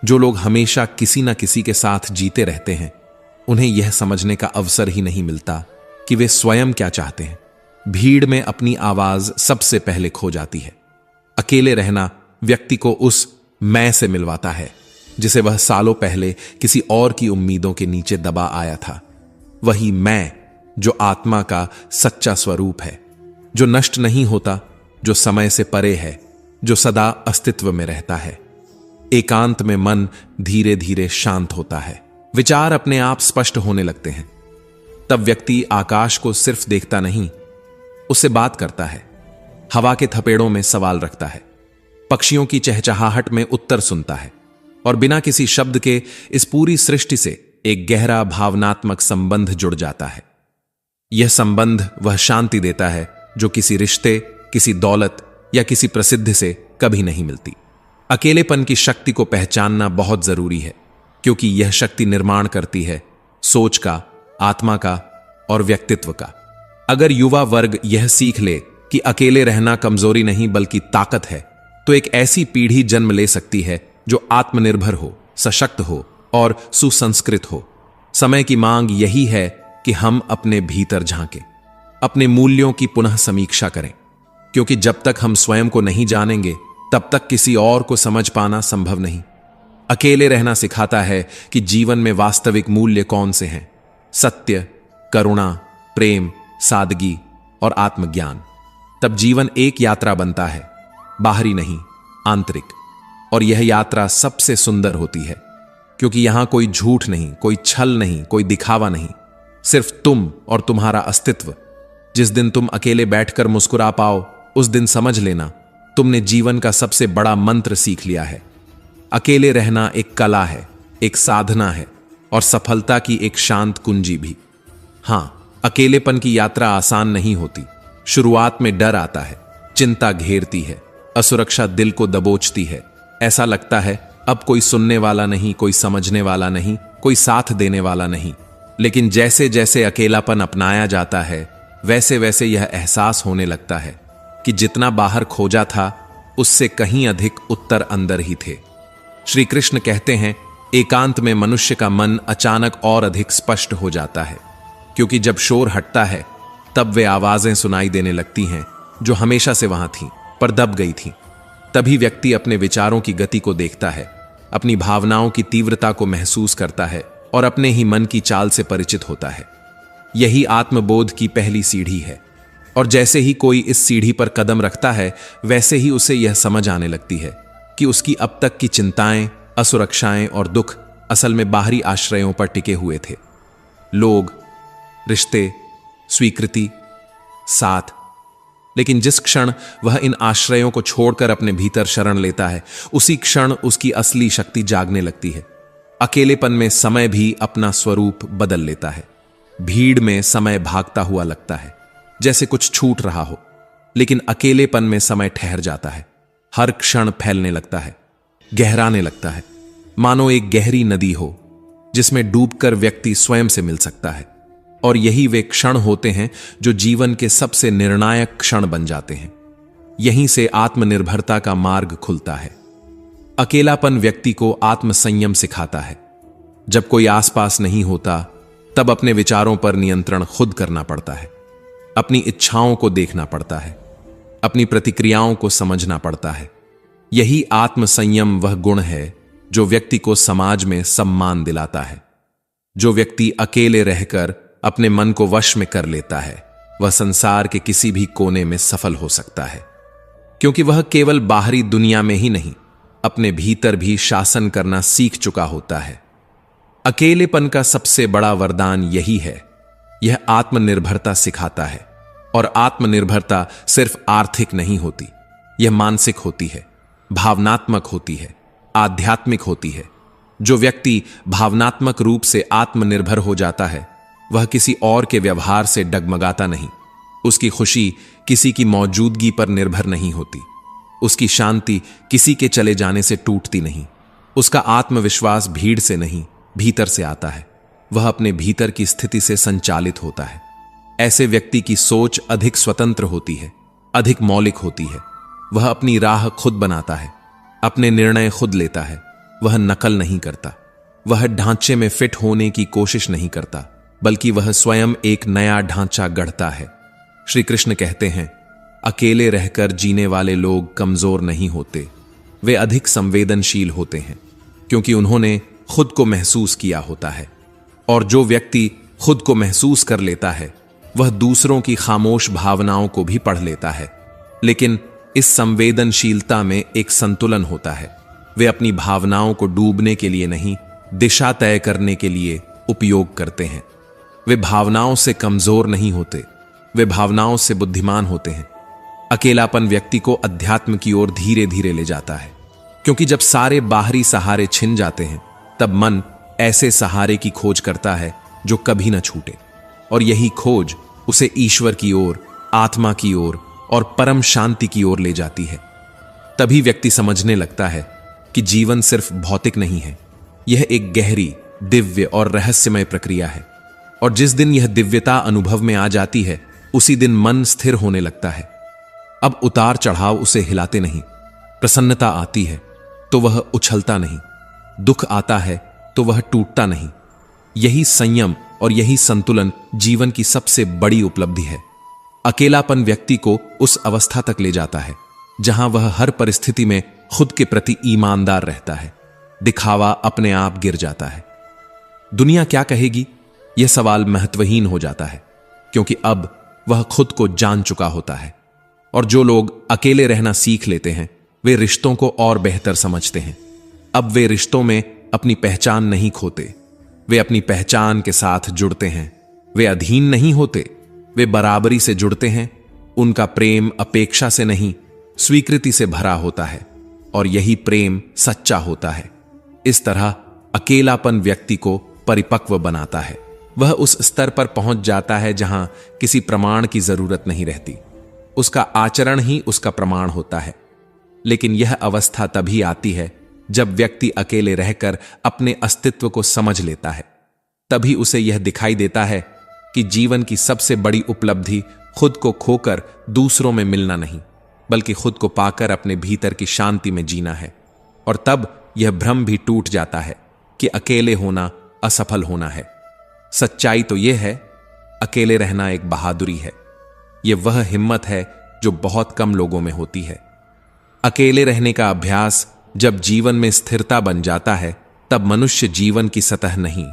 जो लोग हमेशा किसी न किसी के साथ जीते रहते हैं, उन्हें यह समझने का अवसर ही नहीं मिलता कि वे स्वयं क्या चाहते हैं। भीड़ में अपनी आवाज सबसे पहले खो जाती है। अकेले रहना व्यक्ति को उस मैं से मिलवाता है जिसे वह सालों पहले किसी और की उम्मीदों के नीचे दबा आया था। वही मैं जो आत्मा का सच्चा स्वरूप है, जो नष्ट नहीं होता, जो समय से परे है, जो सदा अस्तित्व में रहता है। एकांत में मन धीरे धीरे शांत होता है, विचार अपने आप स्पष्ट होने लगते हैं। तब व्यक्ति आकाश को सिर्फ देखता नहीं, उससे बात करता है, हवा के थपेड़ों में सवाल रखता है, पक्षियों की चहचहाहट में उत्तर सुनता है और बिना किसी शब्द के इस पूरी सृष्टि से एक गहरा भावनात्मक संबंध जुड़ जाता है। यह संबंध वह शांति देता है जो किसी रिश्ते, किसी दौलत या किसी प्रसिद्धि से कभी नहीं मिलती। अकेलेपन की शक्ति को पहचानना बहुत जरूरी है, क्योंकि यह शक्ति निर्माण करती है सोच का, आत्मा का और व्यक्तित्व का। अगर युवा वर्ग यह सीख ले कि अकेले रहना कमजोरी नहीं बल्कि ताकत है, तो एक ऐसी पीढ़ी जन्म ले सकती है जो आत्मनिर्भर हो, सशक्त हो और सुसंस्कृत हो। समय की मांग यही है कि हम अपने भीतर झांकें, अपने मूल्यों की पुनः समीक्षा करें, क्योंकि जब तक हम स्वयं को नहीं जानेंगे तब तक किसी और को समझ पाना संभव नहीं। अकेले रहना सिखाता है कि जीवन में वास्तविक मूल्य कौन से हैं: सत्य, करुणा, प्रेम, सादगी और आत्मज्ञान। तब जीवन एक यात्रा बनता है, बाहरी नहीं, आंतरिक। और यह यात्रा सबसे सुंदर होती है, क्योंकि यहां कोई झूठ नहीं, कोई छल नहीं, कोई दिखावा नहीं, सिर्फ तुम और तुम्हारा अस्तित्व। जिस दिन तुम अकेले बैठकर मुस्कुरा पाओ, उस दिन समझ लेना तुमने जीवन का सबसे बड़ा मंत्र सीख लिया है। अकेले रहना एक कला है, एक साधना है और सफलता की एक शांत कुंजी भी। हां, अकेलेपन की यात्रा आसान नहीं होती। शुरुआत में डर आता है, चिंता घेरती है, असुरक्षा दिल को दबोचती है। ऐसा लगता है अब कोई सुनने वाला नहीं, कोई समझने वाला नहीं, कोई साथ देने वाला नहीं। लेकिन जैसे जैसे अकेलापन अपनाया जाता है, वैसे वैसे यह एहसास होने लगता है कि जितना बाहर खोजा था उससे कहीं अधिक उत्तर अंदर ही थे। श्री कृष्ण कहते हैं, एकांत में मनुष्य का मन अचानक और अधिक स्पष्ट हो जाता है, क्योंकि जब शोर हटता है तब वे आवाजें सुनाई देने लगती हैं जो हमेशा से वहां थीं पर दब गई थीं। तभी व्यक्ति अपने विचारों की गति को देखता है, अपनी भावनाओं की तीव्रता को महसूस करता है और अपने ही मन की चाल से परिचित होता है। यही आत्मबोध की पहली सीढ़ी है। और जैसे ही कोई इस सीढ़ी पर कदम रखता है, वैसे ही उसे यह समझ आने लगती है कि उसकी अब तक की चिंताएं, असुरक्षाएं और दुख असल में बाहरी आश्रयों पर टिके हुए थे। लोग, रिश्ते, स्वीकृति, साथ। लेकिन जिस क्षण वह इन आश्रयों को छोड़कर अपने भीतर शरण लेता है, उसी क्षण उसकी असली शक्ति जागने लगती है। अकेलेपन में समय भी अपना स्वरूप बदल लेता है। भीड़ में समय भागता हुआ लगता है, जैसे कुछ छूट रहा हो, लेकिन अकेलेपन में समय ठहर जाता है। हर क्षण फैलने लगता है, गहराने लगता है, मानो एक गहरी नदी हो जिसमें डूबकर व्यक्ति स्वयं से मिल सकता है। और यही वे क्षण होते हैं जो जीवन के सबसे निर्णायक क्षण बन जाते हैं। यहीं से आत्मनिर्भरता का मार्ग खुलता है। अकेलापन व्यक्ति को आत्मसंयम सिखाता है। जब कोई आसपास नहीं होता, तब अपने विचारों पर नियंत्रण खुद करना पड़ता है। अपनी इच्छाओं को देखना पड़ता है, अपनी प्रतिक्रियाओं को समझना पड़ता है। यही आत्मसंयम वह गुण है जो व्यक्ति को समाज में सम्मान दिलाता है। जो व्यक्ति अकेले रहकर अपने मन को वश में कर लेता है, वह संसार के किसी भी कोने में सफल हो सकता है, क्योंकि वह केवल बाहरी दुनिया में ही नहीं, अपने भीतर भी शासन करना सीख चुका होता है। अकेलेपन का सबसे बड़ा वरदान यही है, यह आत्मनिर्भरता सिखाता है। और आत्मनिर्भरता सिर्फ आर्थिक नहीं होती, यह मानसिक होती है, भावनात्मक होती है, आध्यात्मिक होती है। जो व्यक्ति भावनात्मक रूप से आत्मनिर्भर हो जाता है, वह किसी और के व्यवहार से डगमगाता नहीं। उसकी खुशी किसी की मौजूदगी पर निर्भर नहीं होती, उसकी शांति किसी के चले जाने से टूटती नहीं। उसका आत्मविश्वास भीड़ से नहीं, भीतर से आता है। वह अपने भीतर की स्थिति से संचालित होता है। ऐसे व्यक्ति की सोच अधिक स्वतंत्र होती है, अधिक मौलिक होती है। वह अपनी राह खुद बनाता है, अपने निर्णय खुद लेता है। वह नकल नहीं करता, वह ढांचे में फिट होने की कोशिश नहीं करता, बल्कि वह स्वयं एक नया ढांचा गढ़ता है। श्री कृष्ण कहते हैं, अकेले रहकर जीने वाले लोग कमजोर नहीं होते, वे अधिक संवेदनशील होते हैं, क्योंकि उन्होंने खुद को महसूस किया होता है। और जो व्यक्ति खुद को महसूस कर लेता है वह दूसरों की खामोश भावनाओं को भी पढ़ लेता है। लेकिन इस संवेदनशीलता में एक संतुलन होता है। वे अपनी भावनाओं को डूबने के लिए नहीं, दिशा तय करने के लिए उपयोग करते हैं। वे भावनाओं से कमजोर नहीं होते, वे भावनाओं से बुद्धिमान होते हैं। अकेलापन व्यक्ति को अध्यात्म की ओर धीरे धीरे ले जाता है, क्योंकि जब सारे बाहरी सहारे छिन जाते हैं तब मन ऐसे सहारे की खोज करता है जो कभी न छूटे, और यही खोज उसे ईश्वर की ओर, आत्मा की ओर और परम शांति की ओर ले जाती है। तभी व्यक्ति समझने लगता है कि जीवन सिर्फ भौतिक नहीं है, यह एक गहरी, दिव्य और रहस्यमय प्रक्रिया है। और जिस दिन यह दिव्यता अनुभव में आ जाती है उसी दिन मन स्थिर होने लगता है। अब उतार चढ़ाव उसे हिलाते नहीं। प्रसन्नता आती है तो वह उछलता नहीं, दुख आता है तो वह टूटता नहीं। यही संयम और यही संतुलन जीवन की सबसे बड़ी उपलब्धि है। अकेलापन व्यक्ति को उस अवस्था तक ले जाता है जहां वह हर परिस्थिति में खुद के प्रति ईमानदार रहता है। दिखावा अपने आप गिर जाता है। दुनिया क्या कहेगी, यह सवाल महत्वहीन हो जाता है, क्योंकि अब वह खुद को जान चुका होता है। और जो लोग अकेले रहना सीख लेते हैं वे रिश्तों को और बेहतर समझते हैं। अब वे रिश्तों में अपनी पहचान नहीं खोते, वे अपनी पहचान के साथ जुड़ते हैं। वे अधीन नहीं होते, वे बराबरी से जुड़ते हैं। उनका प्रेम अपेक्षा से नहीं, स्वीकृति से भरा होता है, और यही प्रेम सच्चा होता है। इस तरह अकेलापन व्यक्ति को परिपक्व बनाता है। वह उस स्तर पर पहुंच जाता है जहां किसी प्रमाण की जरूरत नहीं रहती। उसका आचरण ही उसका प्रमाण होता है। लेकिन यह अवस्था तभी आती है जब व्यक्ति अकेले रहकर अपने अस्तित्व को समझ लेता है। तभी उसे यह दिखाई देता है कि जीवन की सबसे बड़ी उपलब्धि खुद को खोकर दूसरों में मिलना नहीं, बल्कि खुद को पाकर अपने भीतर की शांति में जीना है। और तब यह भ्रम भी टूट जाता है कि अकेले होना असफल होना है। सच्चाई तो यह है, अकेले रहना एक बहादुरी है। यह वह हिम्मत है जो बहुत कम लोगों में होती है। अकेले रहने का अभ्यास जब जीवन में स्थिरता बन जाता है तब मनुष्य जीवन की सतह नहीं,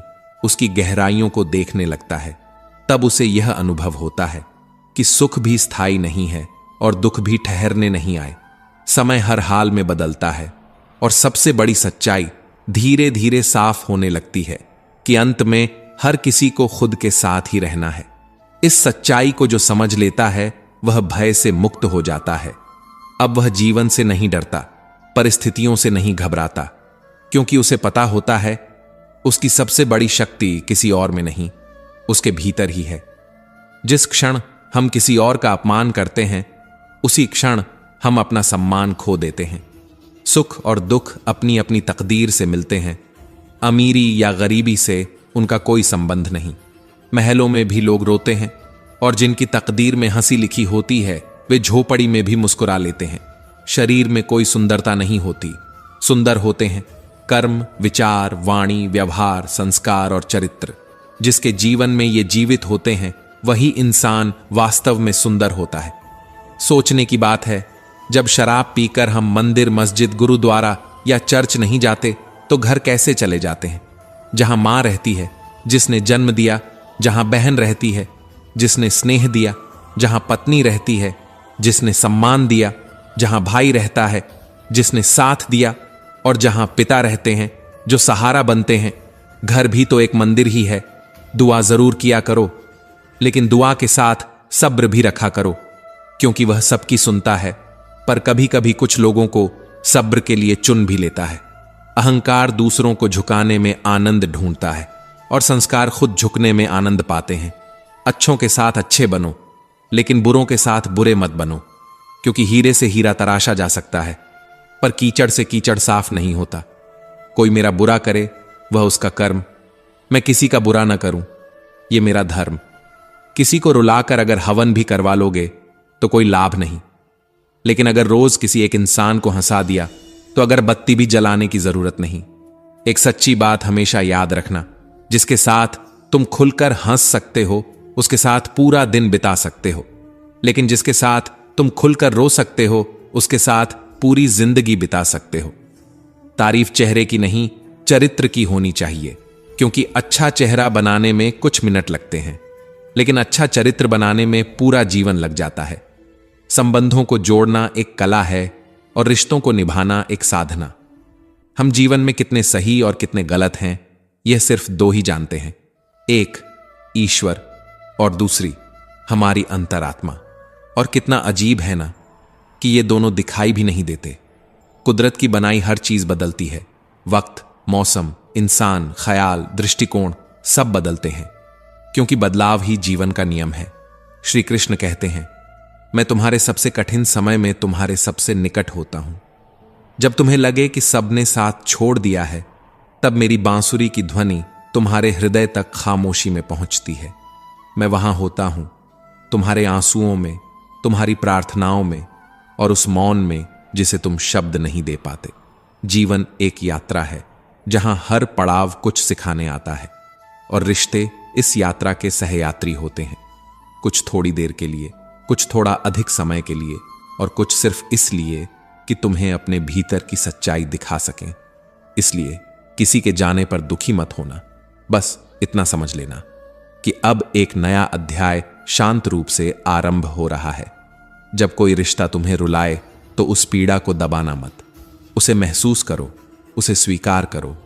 उसकी गहराइयों को देखने लगता है। तब उसे यह अनुभव होता है कि सुख भी स्थायी नहीं है और दुख भी ठहरने नहीं आए। समय हर हाल में बदलता है, और सबसे बड़ी सच्चाई धीरे धीरे साफ होने लगती है कि अंत में हर किसी को खुद के साथ ही रहना है। इस सच्चाई को जो समझ लेता है वह भय से मुक्त हो जाता है। अब वह जीवन से नहीं डरता, परिस्थितियों से नहीं घबराता, क्योंकि उसे पता होता है उसकी सबसे बड़ी शक्ति किसी और में नहीं, उसके भीतर ही है। जिस क्षण हम किसी और का अपमान करते हैं उसी क्षण हम अपना सम्मान खो देते हैं। सुख और दुख अपनी अपनी तकदीर से मिलते हैं। अमीरी या गरीबी से उनका कोई संबंध नहीं। महलों में भी लोग रोते हैं, और जिनकी तकदीर में हंसी लिखी होती है वे झोपड़ी में भी मुस्कुरा लेते हैं। शरीर में कोई सुंदरता नहीं होती, सुंदर होते हैं कर्म, विचार, वाणी, व्यवहार, संस्कार और चरित्र। जिसके जीवन में ये जीवित होते हैं वही इंसान वास्तव में सुंदर होता है। सोचने की बात है, जब शराब पीकर हम मंदिर, मस्जिद, गुरुद्वारा या चर्च नहीं जाते तो घर कैसे चले जाते हैं? जहां मां रहती है, जिसने जन्म दिया, जहां बहन रहती है, जिसने स्नेह दिया, जहां पत्नी रहती है, जिसने सम्मान दिया, जहां भाई रहता है, जिसने साथ दिया, और जहां पिता रहते हैं जो सहारा बनते हैं। घर भी तो एक मंदिर ही है। दुआ जरूर किया करो, लेकिन दुआ के साथ सब्र भी रखा करो, क्योंकि वह सबकी सुनता है, पर कभी कभी कुछ लोगों को सब्र के लिए चुन भी लेता है। अहंकार दूसरों को झुकाने में आनंद ढूंढता है, और संस्कार खुद झुकने में आनंद पाते हैं। अच्छों के साथ अच्छे बनो, लेकिन बुरों के साथ बुरे मत बनो, क्योंकि हीरे से हीरा तराशा जा सकता है, पर कीचड़ से कीचड़ साफ नहीं होता। कोई मेरा बुरा करे वह उसका कर्म, मैं किसी का बुरा ना करूं यह मेरा धर्म। किसी को रुलाकर अगर हवन भी करवा लोगे तो कोई लाभ नहीं, लेकिन अगर रोज किसी एक इंसान को हंसा दिया तो अगरबत्ती भी जलाने की जरूरत नहीं। एक सच्ची बात हमेशा याद रखना, जिसके साथ तुम खुलकर हंस सकते हो उसके साथ पूरा दिन बिता सकते हो। लेकिन जिसके साथ तुम खुलकर रो सकते हो, उसके साथ पूरी जिंदगी बिता सकते हो। तारीफ चेहरे की नहीं, चरित्र की होनी चाहिए, क्योंकि अच्छा चेहरा बनाने में कुछ मिनट लगते हैं, लेकिन अच्छा चरित्र बनाने में पूरा जीवन लग जाता है। संबंधों को जोड़ना एक कला है और रिश्तों को निभाना एक साधना। हम जीवन में कितने सही और कितने गलत हैं, यह सिर्फ दो ही जानते हैं, एक ईश्वर और दूसरी हमारी अंतरात्मा। और कितना अजीब है ना कि ये दोनों दिखाई भी नहीं देते। कुदरत की बनाई हर चीज बदलती है, वक्त, मौसम, इंसान, ख्याल, दृष्टिकोण सब बदलते हैं, क्योंकि बदलाव ही जीवन का नियम है। श्री कृष्ण कहते हैं, मैं तुम्हारे सबसे कठिन समय में तुम्हारे सबसे निकट होता हूं। जब तुम्हें लगे कि सबने साथ छोड़ दिया है, तब मेरी बांसुरी की ध्वनि तुम्हारे हृदय तक खामोशी में पहुंचती है। मैं वहां होता हूं, तुम्हारे आंसुओं में, तुम्हारी प्रार्थनाओं में और उस मौन में जिसे तुम शब्द नहीं दे पाते। जीवन एक यात्रा है जहां हर पड़ाव कुछ सिखाने आता है, और रिश्ते इस यात्रा के सहयात्री होते हैं। कुछ थोड़ी देर के लिए, कुछ थोड़ा अधिक समय के लिए, और कुछ सिर्फ इसलिए कि तुम्हें अपने भीतर की सच्चाई दिखा सकें। इसलिए किसी के जाने पर दुखी मत होना, बस इतना समझ लेना कि अब एक नया अध्याय शांत रूप से आरंभ हो रहा है। जब कोई रिश्ता तुम्हें रुलाए तो उस पीड़ा को दबाना मत, उसे महसूस करो, उसे स्वीकार करो,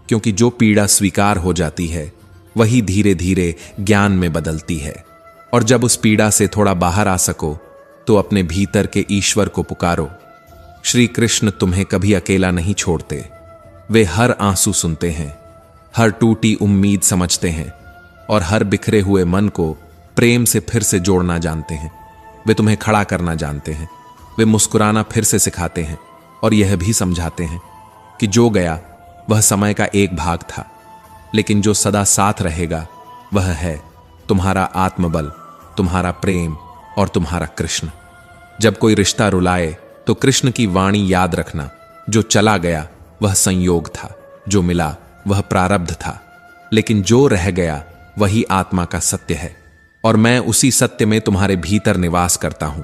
क्योंकि जो पीड़ा स्वीकार हो जाती है वही धीरे धीरे ज्ञान में बदलती है। और जब उस पीड़ा से थोड़ा बाहर आ सको तो अपने भीतर के ईश्वर को पुकारो। श्री कृष्ण तुम्हें कभी अकेला नहीं छोड़ते। वे हर आंसू सुनते हैं, हर टूटी उम्मीद समझते हैं और हर बिखरे हुए मन को प्रेम से फिर से जोड़ना जानते हैं। वे तुम्हें खड़ा करना जानते हैं, वे मुस्कुराना फिर से सिखाते हैं और यह भी समझाते हैं कि जो गया वह समय का एक भाग था, लेकिन जो सदा साथ रहेगा वह है तुम्हारा आत्मबल, तुम्हारा प्रेम और तुम्हारा कृष्ण। जब कोई रिश्ता रुलाए तो कृष्ण की वाणी याद रखना, जो चला गया वह संयोग था, जो मिला वह प्रारब्ध था, लेकिन जो रह गया वही आत्मा का सत्य है, और मैं उसी सत्य में तुम्हारे भीतर निवास करता हूं।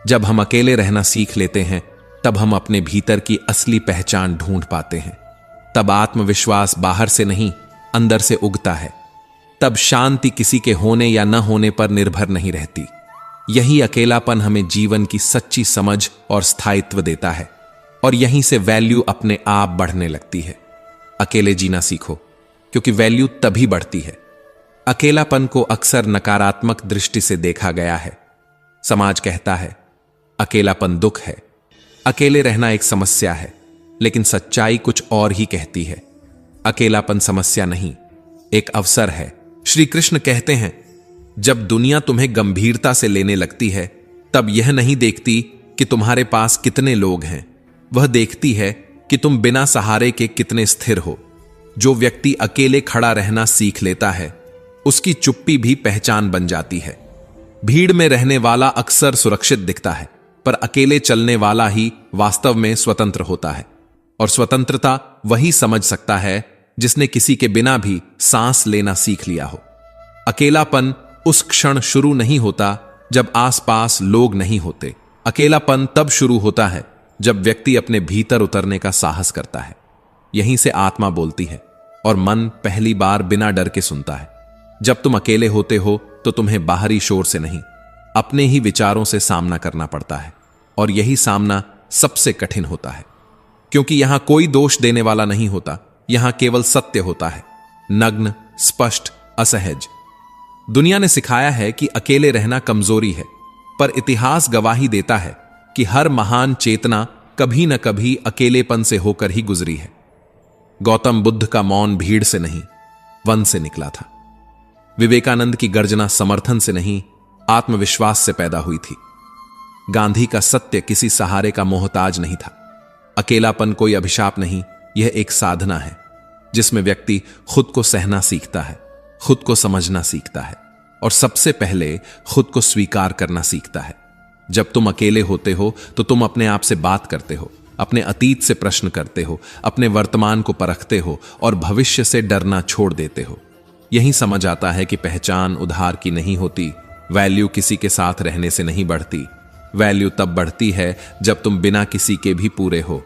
जब हम अकेले रहना सीख लेते हैं तब हम अपने भीतर की असली पहचान ढूंढ पाते हैं। तब आत्मविश्वास बाहर से नहीं, अंदर से उगता है। तब शांति किसी के होने या न होने पर निर्भर नहीं रहती। यही अकेलापन हमें जीवन की सच्ची समझ और स्थायित्व देता है, और यहीं से वैल्यू अपने आप बढ़ने लगती है। अकेले जीना सीखो, क्योंकि वैल्यू तभी बढ़ती है। अकेलापन को अक्सर नकारात्मक दृष्टि से देखा गया है। समाज कहता है अकेलापन दुख है, अकेले रहना एक समस्या है, लेकिन सच्चाई कुछ और ही कहती है। अकेलापन समस्या नहीं, एक अवसर है। श्री कृष्ण कहते हैं, जब दुनिया तुम्हें गंभीरता से लेने लगती है तब यह नहीं देखती कि तुम्हारे पास कितने लोग हैं, वह देखती है कि तुम बिना सहारे के कितने स्थिर हो। जो व्यक्ति अकेले खड़ा रहना सीख लेता है उसकी चुप्पी भी पहचान बन जाती है। भीड़ में रहने वाला अक्सर सुरक्षित दिखता है, पर अकेले चलने वाला ही वास्तव में स्वतंत्र होता है, और स्वतंत्रता वही समझ सकता है जिसने किसी के बिना भी सांस लेना सीख लिया हो। अकेलापन उस क्षण शुरू नहीं होता जब आसपास लोग नहीं होते। अकेलापन तब शुरू होता है जब व्यक्ति अपने भीतर उतरने का साहस करता है। यहीं से आत्मा बोलती है और मन पहली बार बिना डर के सुनता है। जब तुम अकेले होते हो तो तुम्हें बाहरी शोर से नहीं, अपने ही विचारों से सामना करना पड़ता है, और यही सामना सबसे कठिन होता है, क्योंकि यहां कोई दोष देने वाला नहीं होता, यहां केवल सत्य होता है, नग्न, स्पष्ट, असहज। दुनिया ने सिखाया है कि अकेले रहना कमजोरी है, पर इतिहास गवाही देता है कि हर महान चेतना कभी न कभी अकेलेपन से होकर ही गुजरी है। गौतम बुद्ध का मौन भीड़ से नहीं, वन से निकला था। विवेकानंद की गर्जना समर्थन से नहीं, आत्मविश्वास से पैदा हुई थी। गांधी का सत्य किसी सहारे का मोहताज नहीं था। अकेलापन कोई अभिशाप नहीं, यह एक साधना है जिसमें व्यक्ति खुद को सहना सीखता है, खुद को समझना सीखता है, और सबसे पहले खुद को स्वीकार करना सीखता है। जब तुम अकेले होते हो तो तुम अपने आप से बात करते हो, अपने अतीत से प्रश्न करते हो, अपने वर्तमान को परखते हो और भविष्य से डरना छोड़ देते हो। यही समझ आता है कि पहचान उधार की नहीं होती, वैल्यू किसी के साथ रहने से नहीं बढ़ती। वैल्यू तब बढ़ती है जब तुम बिना किसी के भी पूरे हो।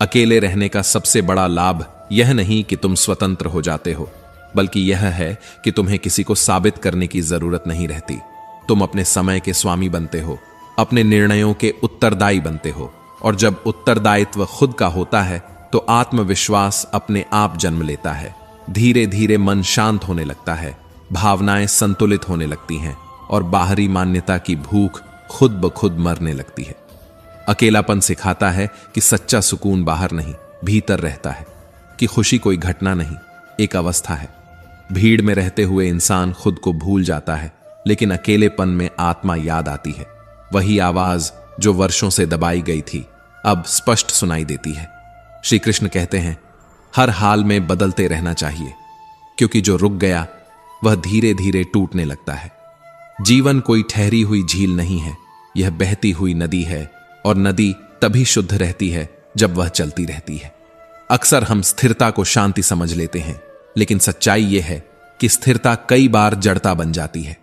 अकेले रहने का सबसे बड़ा लाभ यह नहीं कि तुम स्वतंत्र हो जाते हो, बल्कि यह है कि तुम्हें किसी को साबित करने की जरूरत नहीं रहती। तुम अपने समय के स्वामी बनते हो, अपने निर्णयों के उत्तरदायी बनते हो, और जब उत्तरदायित्व खुद का होता है तो आत्मविश्वास अपने आप जन्म लेता है। धीरे धीरे मन शांत होने लगता है, भावनाएं संतुलित होने लगती हैं और बाहरी मान्यता की भूख खुद ब खुद मरने लगती है। अकेलापन सिखाता है कि सच्चा सुकून बाहर नहीं, भीतर रहता है, कि खुशी कोई घटना नहीं, एक अवस्था है। भीड़ में रहते हुए इंसान खुद को भूल जाता है, लेकिन अकेलेपन में आत्मा याद आती है। वही आवाज जो वर्षों से दबाई गई थी अब स्पष्ट सुनाई देती है। श्री कृष्ण कहते हैं, हर हाल में बदलते रहना चाहिए, क्योंकि जो रुक गया वह धीरे धीरे टूटने लगता है। जीवन कोई ठहरी हुई झील नहीं है, यह बहती हुई नदी है, और नदी तभी शुद्ध रहती है जब वह चलती रहती है। अक्सर हम स्थिरता को शांति समझ लेते हैं, लेकिन सच्चाई यह है कि स्थिरता कई बार जड़ता बन जाती है।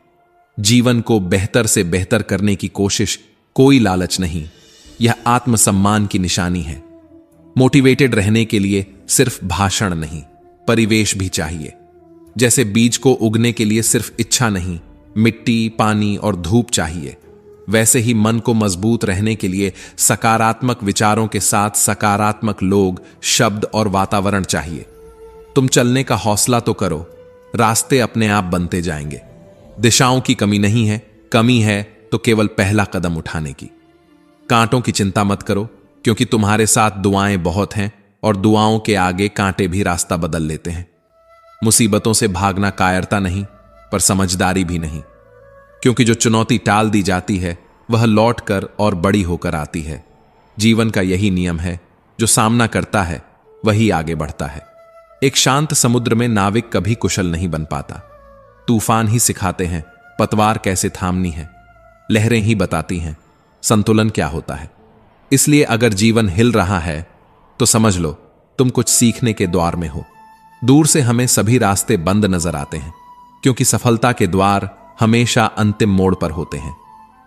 जीवन को बेहतर से बेहतर करने की कोशिश कोई लालच नहीं, यह आत्मसम्मान की निशानी है। मोटिवेटेड रहने के लिए सिर्फ भाषण नहीं, परिवेश भी चाहिए। जैसे बीज को उगने के लिए सिर्फ इच्छा नहीं, मिट्टी, पानी और धूप चाहिए, वैसे ही मन को मजबूत रहने के लिए सकारात्मक विचारों के साथ सकारात्मक लोग, शब्द और वातावरण चाहिए। तुम चलने का हौसला तो करो, रास्ते अपने आप बनते जाएंगे। दिशाओं की कमी नहीं है, कमी है तो केवल पहला कदम उठाने की। कांटों की चिंता मत करो, क्योंकि तुम्हारे साथ दुआएं बहुत हैं, और दुआओं के आगे कांटे भी रास्ता बदल लेते हैं। मुसीबतों से भागना कायरता नहीं, पर समझदारी भी नहीं, क्योंकि जो चुनौती टाल दी जाती है वह लौट कर और बड़ी होकर आती है। जीवन का यही नियम है, जो सामना करता है वही आगे बढ़ता है। एक शांत समुद्र में नाविक कभी कुशल नहीं बन पाता। तूफान ही सिखाते हैं पतवार कैसे थामनी है, लहरें ही बताती हैं संतुलन क्या होता है। इसलिए अगर जीवन हिल रहा है तो समझ लो तुम कुछ सीखने के द्वार में हो। दूर से हमें सभी रास्ते बंद नजर आते हैं, क्योंकि सफलता के द्वार हमेशा अंतिम मोड़ पर होते हैं।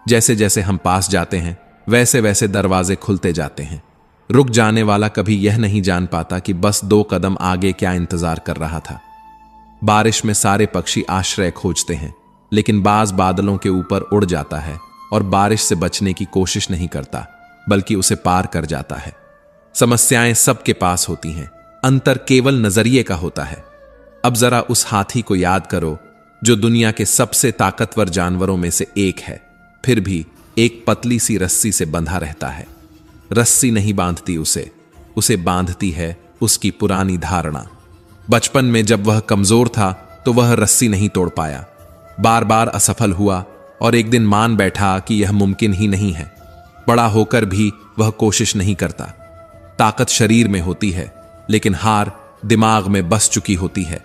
जैसे जैसे हम पास जाते हैं वैसे वैसे दरवाजे खुलते जाते हैं। रुक जाने वाला कभी यह नहीं जान पाता कि बस 2 कदम आगे क्या इंतजार कर रहा था। बारिश में सारे पक्षी आश्रय खोजते हैं, लेकिन बाज बादलों के ऊपर उड़ जाता है और बारिश से बचने की कोशिश नहीं करता, बल्कि उसे पार कर जाता है। समस्याएं सबके पास होती हैं, अंतर केवल नजरिए का होता है। अब जरा उस हाथी को याद करो जो दुनिया के सबसे ताकतवर जानवरों में से एक है, फिर भी एक पतली सी रस्सी से बंधा रहता है। रस्सी नहीं बांधती उसे बांधती है उसकी पुरानी धारणा। बचपन में जब वह कमजोर था तो वह रस्सी नहीं तोड़ पाया, बार बार असफल हुआ और एक दिन मान बैठा कि यह मुमकिन ही नहीं है। बड़ा होकर भी वह कोशिश नहीं करता। ताकत शरीर में होती है, लेकिन हार दिमाग में बस चुकी होती है।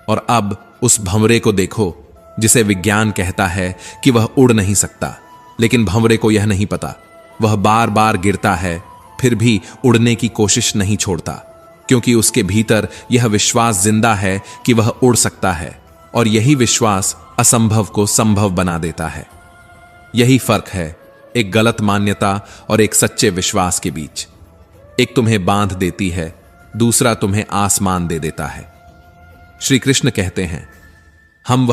और अब उस भंवरे को देखो जिसे विज्ञान कहता है कि वह उड़ नहीं सकता, लेकिन भंवरे को यह नहीं पता, वह बार बार गिरता है फिर भी उड़ने की कोशिश नहीं छोड़ता, क्योंकि उसके भीतर यह विश्वास जिंदा है कि वह उड़ सकता है, और यही विश्वास असंभव को संभव बना देता है। यही फर्क है एक गलत मान्यता और एक सच्चे विश्वास के बीच। एक तुम्हें बांध देती है, दूसरा तुम्हें आसमान दे देता है। श्री कृष्ण कहते हैं, हम